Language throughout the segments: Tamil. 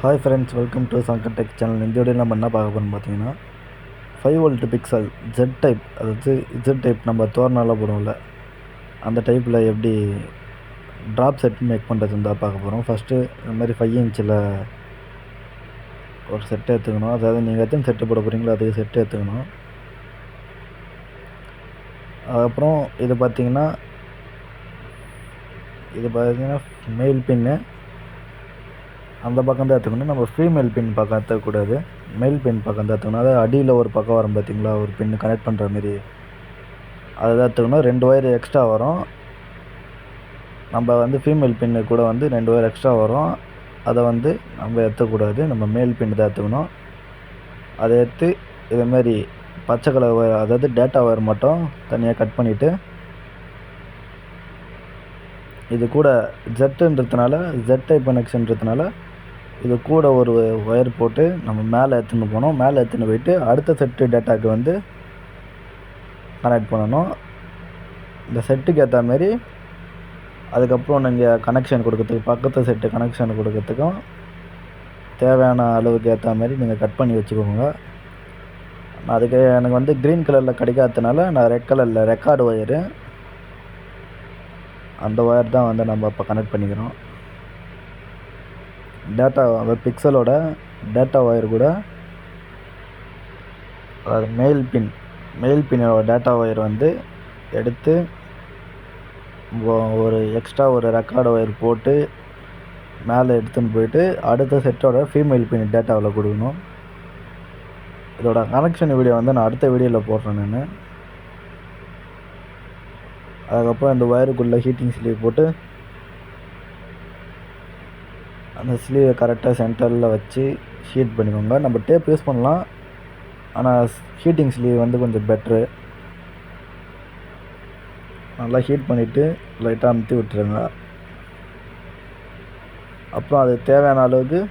Hi friends, welcome to Shankar tech channel. இந்த வீடியோ நம்ம என்ன பார்க்க போகிறோம்னு பார்த்தீங்கன்னா 5 வோல்ட் பிக்சல் ஜெட் டைப், அதாவது ஜெட் டைப் நம்ம தோரணாலாம் போடுவோம்ல, அந்த டைப்பில் எப்படி ட்ராப் செட் மேக் பண்ணுறதுன்னு தான் பார்க்க போகிறோம். ஃபஸ்ட்டு இந்த மாதிரி 5 இன்ச்சில் ஒரு செட்டு எடுத்துக்கணும். அதாவது நீங்கள் எத்தனை செட்டு போட போகிறீங்களோ அதுக்கு செட்டு எடுத்துக்கணும். அதுக்கப்புறம் இது பார்த்தீங்கன்னா மெயில் பின்னு அந்த பக்கம் தான் எடுத்துக்கணும். நம்ம ஃபீமேல் பின் பக்கம் எடுத்துக்கூடாது, மெயில் பின் பக்கம் தான் எடுத்துக்கணும். அதாவது அடியில் ஒரு பக்கம் வரும் பார்த்தீங்களா, ஒரு பின் கனெக்ட் பண்ணுற மாரி, அதை தான் எடுத்துக்கணும். 2 ஒயர் எக்ஸ்ட்ரா வரும். நம்ம ஃபீமேல் பின்னு கூட 2 ஒயர் எக்ஸ்ட்ரா வரும். அதை நம்ம எடுத்துக்கூடாது, நம்ம மேல் பின் தான் எடுத்துக்கணும். அதை எடுத்து இதேமாரி பச்சை கலர் ஒயர், அதாவது டேட்டா ஒயர் மட்டும் தனியாக கட் பண்ணிவிட்டு, இது கூட ஜெட்டுன்றதுனால, ஜெட் டைப் கனெக்ஷன்றதுனால இது கூட ஒரு ஒயர் போட்டு நம்ம மேலே எடுத்துன்னு போனோம். மேலே எடுத்துன்னு போயிட்டு அடுத்த செட்டு டேட்டாவுக்கு கனெக்ட் பண்ணணும். இந்த செட்டுக்கு ஏற்ற மாரி அதுக்கப்புறம் நீங்கள் கனெக்ஷன் கொடுக்கறதுக்கு, பக்கத்து செட்டு கனெக்ஷன் கொடுக்கறதுக்கும் தேவையான அளவுக்கு ஏற்ற மாதிரி நீங்கள் கட் பண்ணி வச்சுக்கோங்க. அதுக்கு எனக்கு க்ரீன் கலரில் கிடைக்காததுனால நான் ரெட் கலரில் ரெக்கார்டு ஒயரு, அந்த ஒயர் தான் நம்ம இப்போ கனெக்ட் பண்ணிக்கிறோம். டேட்டா பிக்சலோட டேட்டா ஒயர் கூட, அதாவது மெயில் பின்னோட டேட்டா ஒயர் எடுத்து ஒரு எக்ஸ்ட்ரா ஒரு ரெக்கார்டு ஒயர் போட்டு மேலே எடுத்துன்னு போயிட்டு அடுத்த செட்டோட ஃபீமேல் பின் டேட்டாவில் கொடுக்கணும். இதோட கனெக்ஷன் வீடியோ நான் அடுத்த வீடியோவில் போடுறேன் நான். அதுக்கப்புறம் இந்த ஒயருக்குள்ளே ஹீட்டிங் ஸ்லீவ் போட்டு அந்த ஸ்லீவை கரெக்டாக சென்டரில் வச்சு ஹீட் பண்ணிக்கோங்க. நம்ம டேப் யூஸ் பண்ணலாம், ஆனால் ஹீட்டிங் ஸ்லீவ் கொஞ்சம் பெட்ரு. நல்லா ஹீட் பண்ணிவிட்டு லைட்டாக அமுத்தி விட்டுருங்க. அப்புறம் அது தேவையான அளவுக்கு,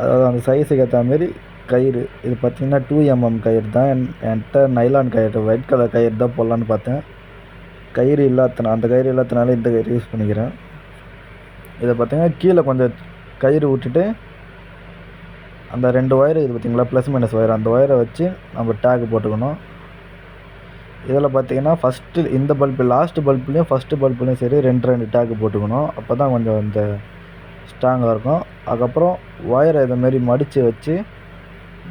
அதாவது அந்த சைஸுக்கு ஏற்ற மாரி கயிறு, இது பார்த்திங்கன்னா 2mm கயிறு தான். என்கிட்ட நைலான் கயிறு, ஒயிட் கலர் கயிறு தான் போடலான்னு பார்த்தேன். கயிறு இல்லாதனால, அந்த கயிறு இல்லாதனால இந்த கயிறு யூஸ் பண்ணிக்கிறேன். இதை பார்த்திங்கன்னா கீழே கொஞ்சம் கயிறு விட்டுட்டு அந்த 2 ஒயர் இது பார்த்திங்களா, ப்ளஸ் மைனஸ் ஒயர், அந்த ஒயரை வச்சு நம்ம டேக் போட்டுக்கணும். இதில் பார்த்திங்கன்னா ஃபஸ்ட்டு இந்த பல்பு, லாஸ்ட்டு பல்புலேயும் ஃபஸ்ட்டு பல்புலேயும் சரி 2 டேக் போட்டுக்கணும். அப்போ தான் கொஞ்சம் இந்த ஸ்ட்ராங்காக இருக்கும். அதுக்கப்புறம் ஒயரை இதேமாரி மடித்து வச்சு,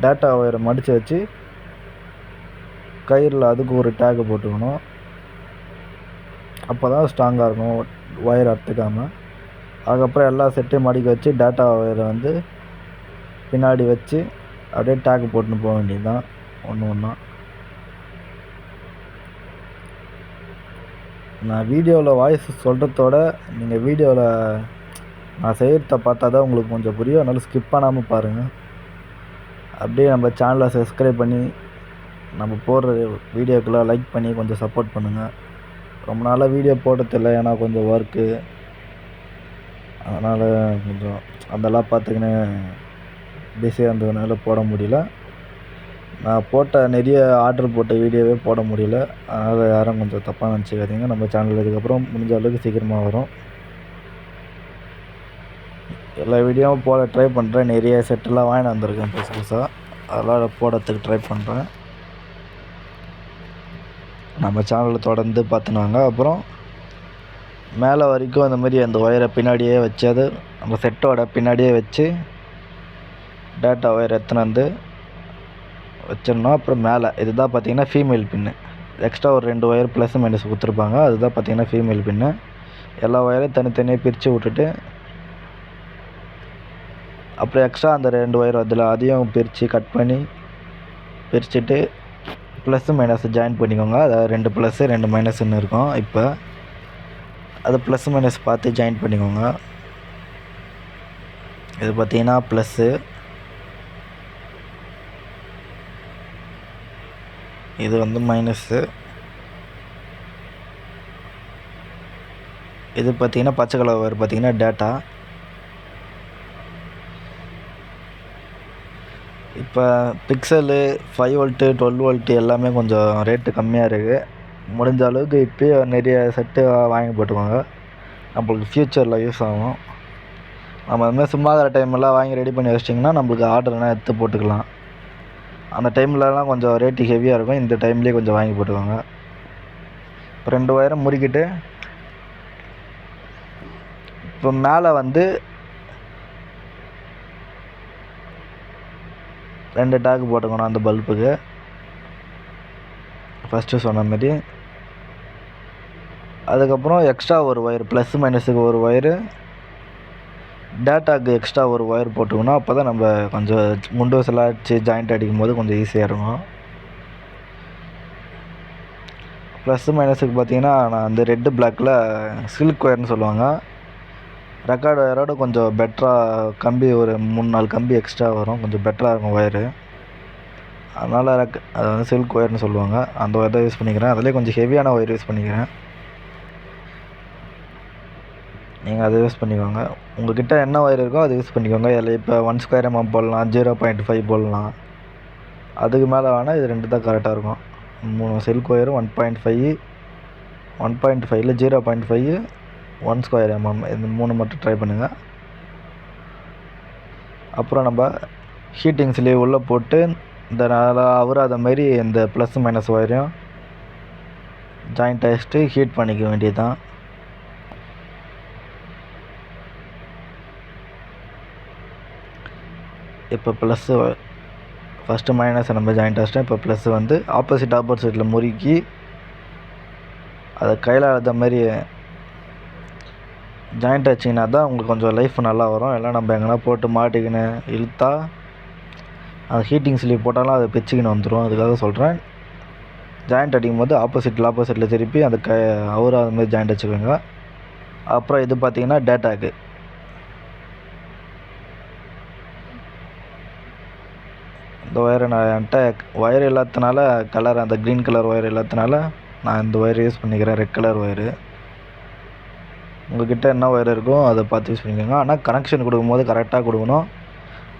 டேட்டா ஒயரை மடித்து வச்சு கயிறில் அதுக்கு ஒரு டேக் போட்டுக்கணும். அப்போ தான் ஸ்ட்ராங்காக இருக்கும், ஒயர் அறுத்துக்காமல். அதுக்கப்புறம் எல்லா செட்டையும் மடிக்க வச்சு டேட்டா ஒயரை பின்னாடி வச்சு அப்படியே டேக் போட்டுன்னு போக வேண்டியது தான் ஒன்றா. நான் வீடியோவில் வாய்ஸ் சொல்கிறதோட நீங்கள் வீடியோவில் நான் செய்கிறத பார்த்தா தான் உங்களுக்கு கொஞ்சம் புரியும். அதனால் ஸ்கிப் பண்ணாமல் பாருங்கள். அப்படியே நம்ம சேனலை சப்ஸ்கிரைப் பண்ணி நம்ம போடுற வீடியோக்கெல்லாம் லைக் பண்ணி கொஞ்சம் சப்போர்ட் பண்ணுங்கள். ரொம்ப நாளாக வீடியோ போடுறதில்லை, ஏன்னா கொஞ்சம் ஒர்க்கு, அதனால் கொஞ்சம் அதெல்லாம் பார்த்துக்கின்னு பிஸியாக இருந்ததுனால போட முடியல. நான் நிறைய ஆர்டர் போட்ட வீடியோவே போட முடியல. அதனால் யாரும் கொஞ்சம் தப்பாக நினச்சிக்காதீங்க. நம்ம சேனல் இதுக்கப்புறம் முடிஞ்ச அளவுக்கு சீக்கிரமாக வரும். எல்லா வீடியோவும் போட ட்ரை பண்ணுறேன். நிறைய செட்டெல்லாம் வாங்கிட்டு வந்திருக்கேன் புதுசாக, அதெல்லாம் போடுறதுக்கு ட்ரை பண்ணுறேன். நம்ம சேனலில் தொடர்ந்து பார்த்துனாங்க. அப்புறம் மேலே வரைக்கும் அந்த மாதிரி அந்த ஒயரை பின்னாடியே வச்சு, அது நம்ம செட்டோட பின்னாடியே வச்சு டேட்டா ஒயர் எடுத்துன்னு வச்சிடணும். அப்புறம் மேலே இதுதான் பார்த்திங்கன்னா ஃபீமேல் பின்னு. எக்ஸ்ட்ரா ஒரு 2 ஒயர் ப்ளஸ் மைனஸ் கொடுத்துருப்பாங்க, அதுதான் பார்த்திங்கன்னா ஃபீமேல் பின்னு. எல்லா ஒயரையும் தனித்தனியாக பிரித்து விட்டுட்டு, அப்புறம் எக்ஸ்ட்ரா அந்த 2 ஒயர் அதையும் பிரித்து கட் பண்ணி பிரிச்சுட்டு ப்ளஸ் மைனஸ் ஜாயின் பண்ணிக்கோங்க. அதாவது 2 ப்ளஸ்ஸு 2 மைனஸ்ன்னு இருக்கும். இப்போ அது ப்ளஸ் மைனஸ் பார்த்து ஜாயின் பண்ணிக்கோங்க. இது பார்த்திங்கன்னா ப்ளஸ்ஸு, இது மைனஸ்ஸு. இது பார்த்திங்கன்னா பச்சை கலர் ஒயர், பார்த்திங்கன்னா டேட்டா. இப்போ பிக்சலு 5 வோல்ட்டு 12 வோல்ட்டு எல்லாமே கொஞ்சம் ரேட்டு கம்மியாக இருக்குது. முடிஞ்ச அளவுக்கு இப்போயே நிறைய செட்டு வாங்கி போட்டுக்கோங்க, நம்மளுக்கு ஃப்யூச்சரில் யூஸ் ஆகும். நம்ம அதுமாதிரி சும்மா இருக்கிற டைமெல்லாம் வாங்கி ரெடி பண்ணி வச்சிட்டிங்கன்னா நம்மளுக்கு ஆர்டர்னால் எடுத்து போட்டுக்கலாம். அந்த டைம்லலாம் கொஞ்சம் ரேட்டு ஹெவியாக இருக்கும். இந்த டைம்லேயே கொஞ்சம் வாங்கி போட்டுக்கோங்க. இப்போ 2 ஒயரை முறுக்கிட்டு இப்போ மேலே வந்து 2 டேக் போட்டுக்கணும் அந்த பல்புக்கு. ஃபஸ்ட்டு சொன்ன மாரி. அதுக்கப்புறம் எக்ஸ்ட்ரா ஒரு ஒயர் ப்ளஸ் மைனஸுக்கு ஒரு ஒயரு, டேட்டாக்கு எக்ஸ்ட்ரா ஒரு ஒயர் போட்டுக்கணும். அப்போ தான் நம்ம கொஞ்சம் முண்டோஸெல்லாம் அடித்து ஜாயிண்ட் அடிக்கும்போது கொஞ்சம் ஈஸியாக இருக்கும். ப்ளஸ்ஸு மைனஸுக்கு பார்த்தீங்கன்னா நான் அந்த ரெட்டு பிளாக்கில் சில்க் ஒயர்னு சொல்லுவாங்க. ரெக்கார்டு ஒயரோட கொஞ்சம் பெட்டராக கம்பி ஒரு 3-4 கம்பி எக்ஸ்ட்ரா வரும். கொஞ்சம் பெட்டராக இருக்கும் ஒயரு. அதனால் அதை வந்து சில்க் ஒயர்னு சொல்லுவாங்க. அந்த ஒயர் தான் யூஸ் பண்ணிக்கிறேன். அதிலே கொஞ்சம் ஹெவியான ஒயர் யூஸ் பண்ணிக்கிறேன். நீங்கள் அதை யூஸ் பண்ணிக்கோங்க. உங்கள்கிட்ட என்ன ஒயர் இருக்கோ அதை யூஸ் பண்ணிக்கோங்க. அதில் இப்போ 1 ஸ்கொயர் எம்எம் போடலாம், 0.5 போடலாம். அதுக்கு மேலே வேணால் இது 2 தான் கரெக்டாக இருக்கும். 3 சில்க் ஒயரும் 1.5, 1.5ல் 0.5, 1 ஸ்கொயர் எம்எம் இந்த 3 மட்டும் ட்ரை பண்ணுங்கள். அப்புறம் நம்ம ஹீட்டிங் ஸ்லீவ் உள்ளே போட்டு இந்த நல்லா அவராத மாதிரி இந்த ப்ளஸ் மைனஸ் ஒயரையும் ஜாயிண்ட் அடிச்சுட்டு ஹீட் பண்ணிக்க வேண்டியது தான். இப்போ ப்ளஸ்ஸு ஃபஸ்ட்டு மைனஸை நம்ம ஜாயிண்ட் அடிச்சிட்டோம். இப்போ ப்ளஸ்ஸு வந்து ஆப்போசிட்டில் முறுக்கி அதை கையில் அழுத்த மாதிரி ஜாயிண்ட் அடிச்சிங்கன்னா தான் உங்களுக்கு கொஞ்சம் லைஃப் நல்லா வரும். எல்லாம் நம்ம எங்கன்னா போட்டு மாட்டிக்கின்னு இழுத்தா அது ஹீட்டிங் ஸ்லீவ் போட்டாலும் அதை பிச்சுக்கின்னு வந்துடும். அதுக்காக சொல்கிறேன். ஜாயிண்ட் அடிக்கும் போது ஆப்போசிட்டில் திருப்பி அந்த அவராக அது மாதிரி ஜாயிண்ட் அடிச்சுக்கோங்க. அப்புறம் இது பார்த்திங்கன்னா டேட்டாக்கு இந்த ஒயரை நான் என்கிட்ட ஒயர் இல்லாதனால கலர் அந்த க்ரீன் கலர் ஒயர் இல்லாதனால நான் இந்த ஒயர் யூஸ் பண்ணிக்கிறேன். Red colour wire. உங்கள்கிட்ட என்ன ஒயர் இருக்கோ அதை பார்த்து யூஸ் பண்ணிக்கோங்க. ஆனால் கனெக்ஷன் கொடுக்கும்போது கரெக்டாக கொடுக்கணும்.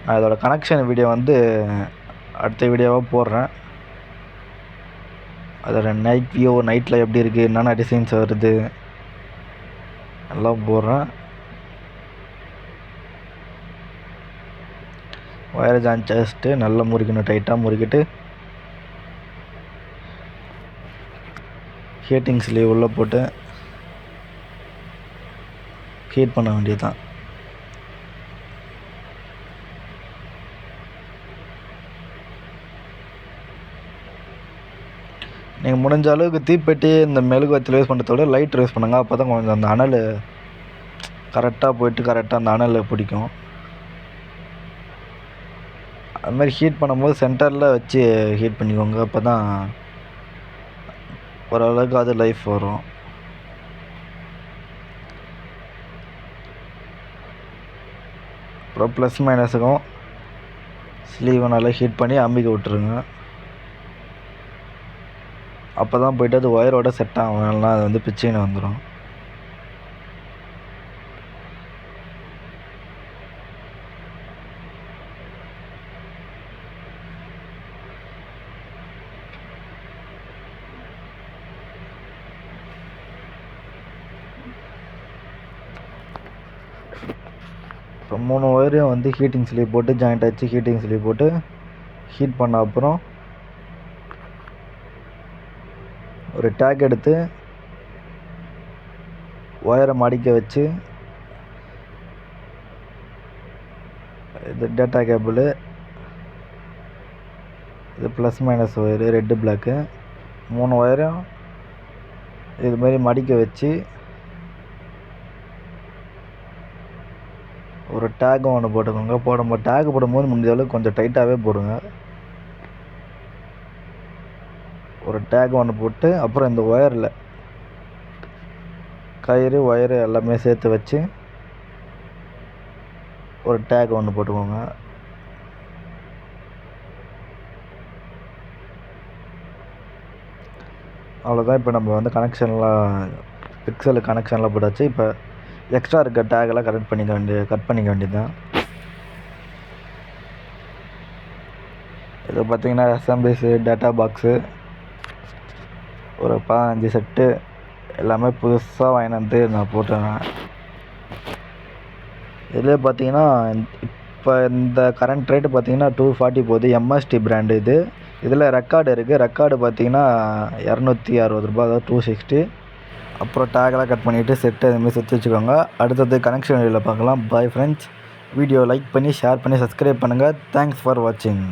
நான் இதோட கனெக்ஷன் வீடியோ வந்து அடுத்த வீடியோவாக போடுறேன். அதோட நைட் வியூ நைட்டில் எப்படி இருக்குது, என்னென்ன டிசைன்ஸ் வருது எல்லாம் போடுறேன். ஒயரை ஜாயின் வச்சுட்டு நல்லா முறுக்கணும். டைட்டாக முறுக்கிட்டு ஹீட்டிங் ஸ்லீவ் உள்ளே போட்டு ஹீட் பண்ண வேண்டியது தான். நீங்கள் முடிஞ்ச அளவுக்கு தீப்பெட்டி இந்த மெழுகுவர்த்தியில் யூஸ் பண்ணுறத விட லைட் யூஸ் பண்ணுங்க. அப்போ தான் கொஞ்சம் அந்த அனல் கரெக்டாக போயிட்டு கரெக்டாக அந்த அனல் பிடிக்கும். அதுமாதிரி ஹீட் பண்ணும்போது சென்டரில் வச்சு ஹீட் பண்ணிக்கோங்க. அப்போ தான் ஓரளவுக்கு அது லைஃப் வரும். அப்புறம் ப்ளஸ் மைனஸுக்கும் ஸ்லீவை நல்லா ஹீட் பண்ணி அம்பிக்க விட்டுருங்க. அப்போ தான் போய்ட்டு அது ஒயரோட செட் ஆகும். இல்லைனா அது வந்து பிச்சின்னு வந்துடும். இப்போ 3 ஒயரையும் வந்து ஹீட்டிங் ஸ்லீவ் போட்டு ஜாயிண்ட் ஆச்சு ஹீட்டிங் ஸ்லீவ் போட்டு ஹீட் பண்ண அப்புறம் ஒரு டேக் எடுத்து ஒயரை மடிக்க வச்சு இது டேட்டா கேபிள், இது plus minus wire red block 3 ஒயரையும் இதுமாரி மடிக்க வச்சு ஒரு டேக்கும் ஒன்று போட்டுக்கோங்க. போடும்போது டேக் போடும்போது முடிஞ்ச அளவுக்கு கொஞ்சம் டைட்டாகவே போடுங்க. ஒரு டேக் ஒன்று போட்டு அப்புறம் இந்த ஒயரில் கயிறு ஒயரு எல்லாமே சேர்த்து வச்சு ஒரு டேக் ஒன்று போட்டுக்கோங்க. அவ்வளோதான். இப்போ நம்ம வந்து கனெக்ஷன்லாம் பிக்சல் கனெக்ஷன்லாம் போட்டாச்சு. இப்போ எக்ஸ்ட்ரா இருக்க டேக்கெல்லாம் கட் பண்ணிக்க வேண்டியது தான். இது பார்த்திங்கன்னா எஸ்எம்பிஎஸ் டேட்டா பாக்ஸு ஒரு 15 செட்டு எல்லாமே புதுசாக வாங்கிட்டு வந்து நான் போட்டேன். இதிலே பார்த்தீங்கன்னா இப்போ இந்த கரண்ட் ரேட்டு பார்த்தீங்கன்னா 240 போகுது. எம்எஸ்டி பிராண்டு இது. இதில் ரெக்கார்டு இருக்குது. ரெக்கார்டு பார்த்தீங்கன்னா ரூ. 260, அதாவது 260. அப்புறம் டேகெல்லாம் கட் பண்ணிவிட்டு செட்டு அதுமாதிரி செத்து வச்சுக்கோங்க. அடுத்தது கனெக்ஷன் வீடியோவில் பார்க்கலாம். Bye friends. வீடியோ லைக் பண்ணி ஷேர் பண்ணி சப்ஸ்கிரைப் பண்ணுங்கள். தேங்க்ஸ் ஃபார் வாட்சிங்.